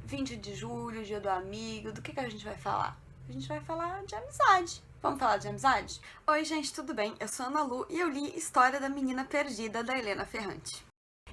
20 de julho, dia do amigo, do que a gente vai falar? A gente vai falar de amizade. Vamos falar de amizade? Oi, gente, tudo bem? Eu sou a Ana Lu e eu li História da Menina Perdida, da Helena Ferrante.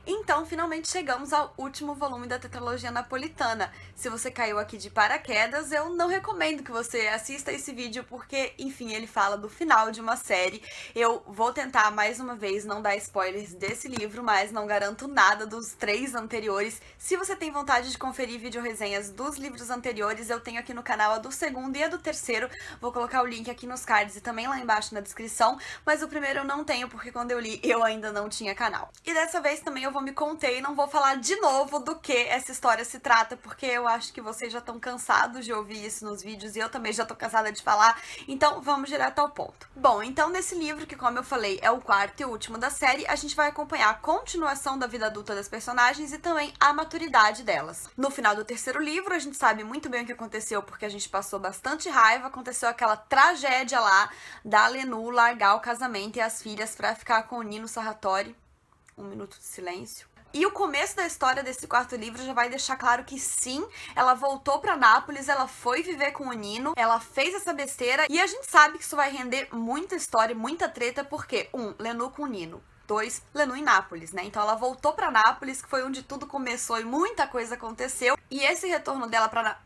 Então, finalmente chegamos ao último volume da tetralogia napolitana. Se você caiu aqui de paraquedas, eu não recomendo que você assista esse vídeo porque, enfim, ele fala do final de uma série. Eu vou tentar, mais uma vez, não dar spoilers desse livro, mas não garanto nada dos 3 anteriores. Se você tem vontade de conferir vídeo-resenhas dos livros anteriores, eu tenho aqui no canal a do segundo e a do terceiro. Vou colocar o link aqui nos cards e também lá embaixo na descrição, mas o primeiro eu não tenho porque quando eu li, eu ainda não tinha canal. E dessa vez também eu vou me conter e não vou falar de novo do que essa história se trata, porque eu acho que vocês já estão cansados de ouvir isso nos vídeos e eu também já tô cansada de falar, então vamos direto ao ponto. Bom, então nesse livro, que como eu falei é o 4º e último da série, a gente vai acompanhar a continuação da vida adulta das personagens e também a maturidade delas. No final do 3º livro, a gente sabe muito bem o que aconteceu, porque a gente passou bastante raiva, aconteceu aquela tragédia lá da Lenú largar o casamento e as filhas pra ficar com o Nino Sarratori. Um minuto de silêncio. E o começo da história desse 4º livro já vai deixar claro que sim, ela voltou pra Nápoles, ela foi viver com o Nino, ela fez essa besteira e a gente sabe que isso vai render muita história, muita treta, porque 1. Lenú com o Nino. 2. Lenú em Nápoles, né? Então ela voltou pra Nápoles, que foi onde tudo começou e muita coisa aconteceu. E esse retorno dela pra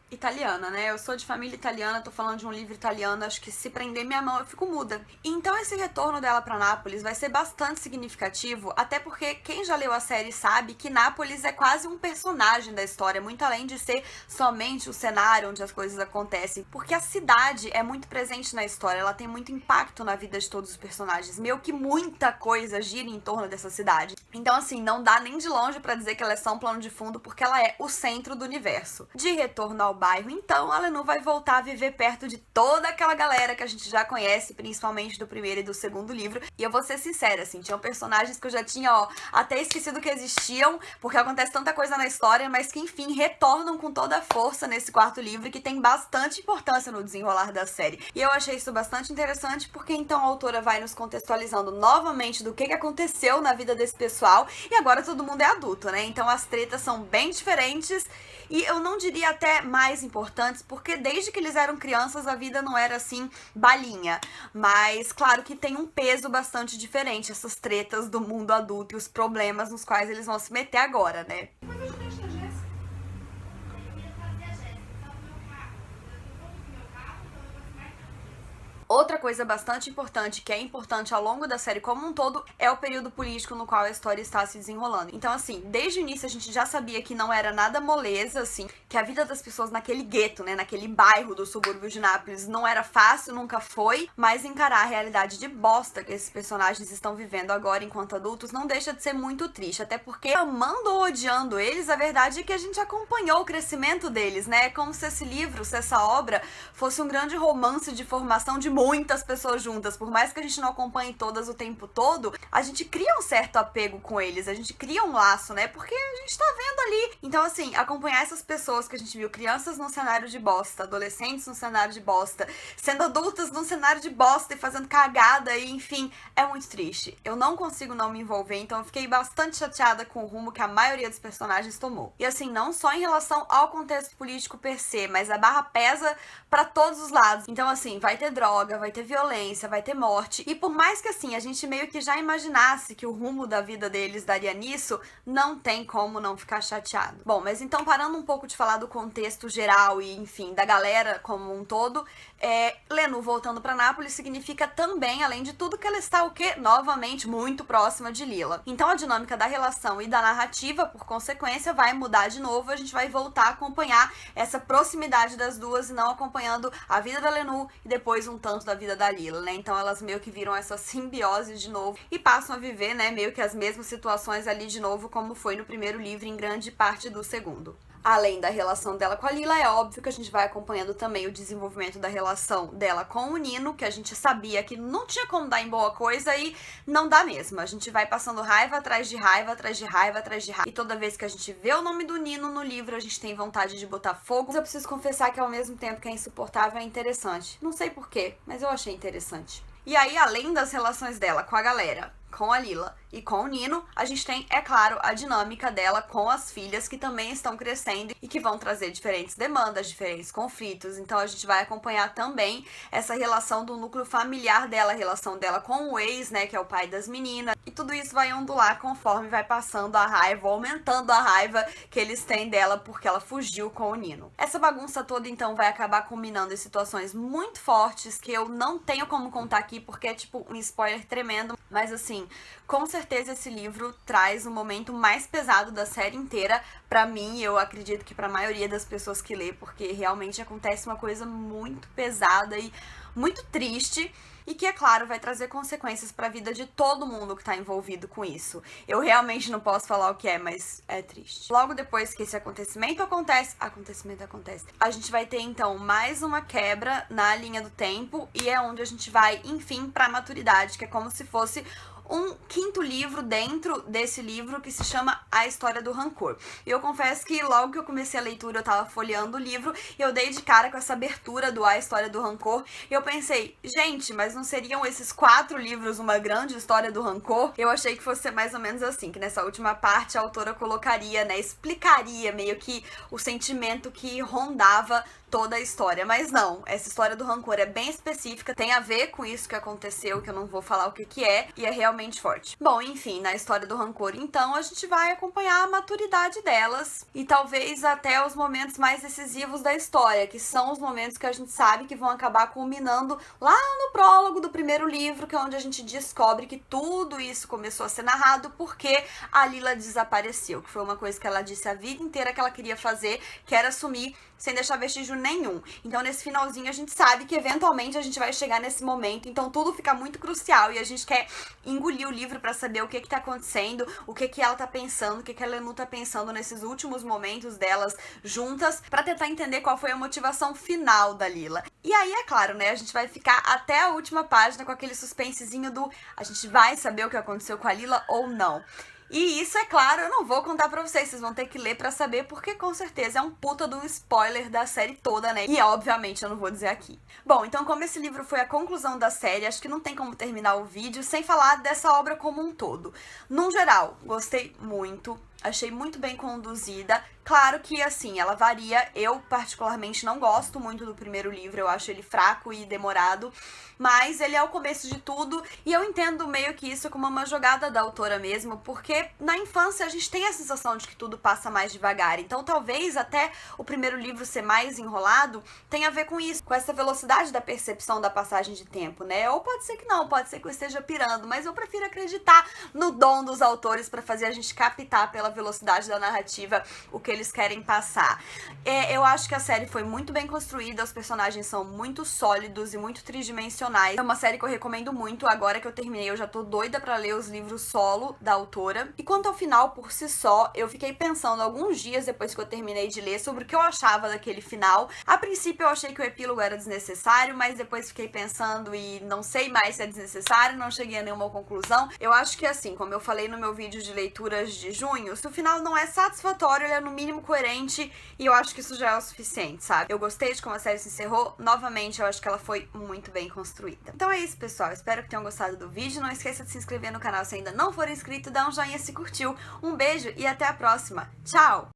italiana, né? Eu sou de família italiana, tô falando de um livro italiano, acho que se prender minha mão eu fico muda. Então esse retorno dela pra Nápoles vai ser bastante significativo, até porque quem já leu a série sabe que Nápoles é quase um personagem da história, muito além de ser somente o cenário onde as coisas acontecem, porque a cidade é muito presente na história, ela tem muito impacto na vida de todos os personagens, meio que muita coisa gira em torno dessa cidade. Então assim, não dá nem de longe pra dizer que ela é só um plano de fundo, porque ela é o centro do universo. De retorno ao bairro, então a Lenú vai voltar a viver perto de toda aquela galera que a gente já conhece, principalmente do 1º e do 2º livro. E eu vou ser sincera, assim, tinham personagens que eu já tinha, até esquecido que existiam, porque acontece tanta coisa na história, mas que, enfim, retornam com toda a força nesse 4º livro, que tem bastante importância no desenrolar da série. E eu achei isso bastante interessante, porque então a autora vai nos contextualizando novamente do que aconteceu na vida desse pessoal, e agora todo mundo é adulto, né? Então as tretas são bem diferentes, e eu não diria até mais importantes, porque desde que eles eram crianças a vida não era assim balinha, mas claro que tem um peso bastante diferente essas tretas do mundo adulto e os problemas nos quais eles vão se meter agora, né? Outra coisa bastante importante, que é importante ao longo da série como um todo, é o período político no qual a história está se desenrolando. Então, assim, desde o início a gente já sabia que não era nada moleza, assim, que a vida das pessoas naquele gueto, né, naquele bairro do subúrbio de Nápoles não era fácil, nunca foi, mas encarar a realidade de bosta que esses personagens estão vivendo agora enquanto adultos não deixa de ser muito triste, até porque, amando ou odiando eles, a verdade é que a gente acompanhou o crescimento deles, né, é como se esse livro, se essa obra fosse um grande romance de formação de muitas pessoas juntas, por mais que a gente não acompanhe todas o tempo todo, a gente cria um certo apego com eles, a gente cria um laço, né, porque a gente tá vendo ali. Então, assim, acompanhar essas pessoas que a gente viu, crianças num cenário de bosta, adolescentes num cenário de bosta, sendo adultas num cenário de bosta e fazendo cagada e, enfim, é muito triste. Eu não consigo não me envolver, então eu fiquei bastante chateada com o rumo que a maioria dos personagens tomou. E, assim, não só em relação ao contexto político per se, mas a barra pesa pra todos os lados. Então, assim, vai ter droga, vai ter violência, vai ter morte. E por mais que, assim, a gente meio que já imaginasse que o rumo da vida deles daria nisso, não tem como não ficar chateado. Bom, mas então, parando um pouco de falar do contexto geral e, enfim, da galera como um todo, Lenú voltando pra Nápoles significa também, além de tudo, que ela está, o quê? Novamente, muito próxima de Lila. Então, a dinâmica da relação e da narrativa, por consequência, vai mudar de novo. A gente vai voltar a acompanhar essa proximidade das duas e não acompanhando a vida da Lenú e depois um tanto da vida da Lila, né? Então elas meio que viram essa simbiose de novo e passam a viver, né, meio que as mesmas situações ali de novo como foi no 1º livro em grande parte do 2º. Além da relação dela com a Lila, é óbvio que a gente vai acompanhando também o desenvolvimento da relação dela com o Nino, que a gente sabia que não tinha como dar em boa coisa e não dá mesmo. A gente vai passando raiva atrás de raiva, atrás de raiva, atrás de raiva. E toda vez que a gente vê o nome do Nino no livro, a gente tem vontade de botar fogo. Mas eu preciso confessar que ao mesmo tempo que é insuportável, é interessante. Não sei porquê, mas eu achei interessante. E aí, além das relações dela com a galera, com a Lila e com o Nino, a gente tem, é claro, a dinâmica dela com as filhas que também estão crescendo e que vão trazer diferentes demandas, diferentes conflitos. Então a gente vai acompanhar também essa relação do núcleo familiar dela, a relação dela com o ex, né, que é o pai das meninas. E tudo isso vai ondular conforme vai passando a raiva, aumentando a raiva que eles têm dela porque ela fugiu com o Nino. Essa bagunça toda, então, vai acabar culminando em situações muito fortes que eu não tenho como contar aqui porque é tipo um spoiler tremendo. Mas assim, com certeza esse livro traz o momento mais pesado da série inteira pra mim, eu acredito que pra maioria das pessoas que lê, porque realmente acontece uma coisa muito pesada e muito triste. E que, é claro, vai trazer consequências pra vida de todo mundo que tá envolvido com isso. Eu realmente não posso falar o que é, mas é triste. Logo depois que esse acontecimento acontece, a gente vai ter, então, mais uma quebra na linha do tempo e é onde a gente vai, enfim, pra maturidade, que é como se fosse um quinto livro dentro desse livro que se chama A História do Rancor. E eu confesso que logo que eu comecei a leitura eu tava folheando o livro e eu dei de cara com essa abertura do A História do Rancor e eu pensei, gente, mas não seriam esses 4 livros uma grande história do rancor? Eu achei que fosse ser mais ou menos assim, que nessa última parte a autora colocaria, né, explicaria meio que o sentimento que rondava toda a história, mas não, essa história do rancor é bem específica, tem a ver com isso que aconteceu, que eu não vou falar o que é, e é realmente forte. Bom, enfim, na história do rancor, então, a gente vai acompanhar a maturidade delas e talvez até os momentos mais decisivos da história, que são os momentos que a gente sabe que vão acabar culminando lá no prólogo do primeiro livro, que é onde a gente descobre que tudo isso começou a ser narrado porque a Lila desapareceu, que foi uma coisa que ela disse a vida inteira que ela queria fazer, que era sumir sem deixar vestígio nenhum. Então nesse finalzinho a gente sabe que eventualmente a gente vai chegar nesse momento, então tudo fica muito crucial e a gente quer engolir o livro pra saber o que tá acontecendo, o que ela tá pensando, o que a Lenu tá pensando nesses últimos momentos delas juntas, pra tentar entender qual foi a motivação final da Lila. E aí, é claro, né, a gente vai ficar até a última página com aquele suspensezinho do a gente vai saber o que aconteceu com a Lila ou não. E isso, é claro, eu não vou contar pra vocês vão ter que ler pra saber, porque com certeza é um puta de um spoiler da série toda, né? E obviamente eu não vou dizer aqui. Bom, então como esse livro foi a conclusão da série, acho que não tem como terminar o vídeo sem falar dessa obra como um todo. Num geral, gostei muito, achei muito bem conduzida. Claro que, assim, ela varia. Eu, particularmente, não gosto muito do primeiro livro. Eu acho ele fraco e demorado. Mas ele é o começo de tudo. E eu entendo meio que isso como uma jogada da autora mesmo. Porque na infância a gente tem a sensação de que tudo passa mais devagar. Então, talvez até o primeiro livro ser mais enrolado tenha a ver com isso. Com essa velocidade da percepção da passagem de tempo, né? Ou pode ser que não. Pode ser que eu esteja pirando. Mas eu prefiro acreditar no dom dos autores pra fazer a gente captar pela velocidade da narrativa o que eles querem passar. Eu acho que a série foi muito bem construída, os personagens são muito sólidos e muito tridimensionais. É uma série que eu recomendo muito. Agora que eu terminei, eu já tô doida pra ler os livros solo da autora. E quanto ao final por si só, eu fiquei pensando alguns dias depois que eu terminei de ler sobre o que eu achava daquele final. A princípio eu achei que o epílogo era desnecessário, mas depois fiquei pensando e não sei mais se é desnecessário, não cheguei a nenhuma conclusão. Eu acho que assim, como eu falei no meu vídeo de leituras de junho, se o final não é satisfatório, ele é no mínimo coerente e eu acho que isso já é o suficiente, sabe? Eu gostei de como a série se encerrou. Novamente, eu acho que ela foi muito bem construída. Então é isso, pessoal. Espero que tenham gostado do vídeo. Não esqueça de se inscrever no canal se ainda não for inscrito, dá um joinha se curtiu. Um beijo e até a próxima. Tchau!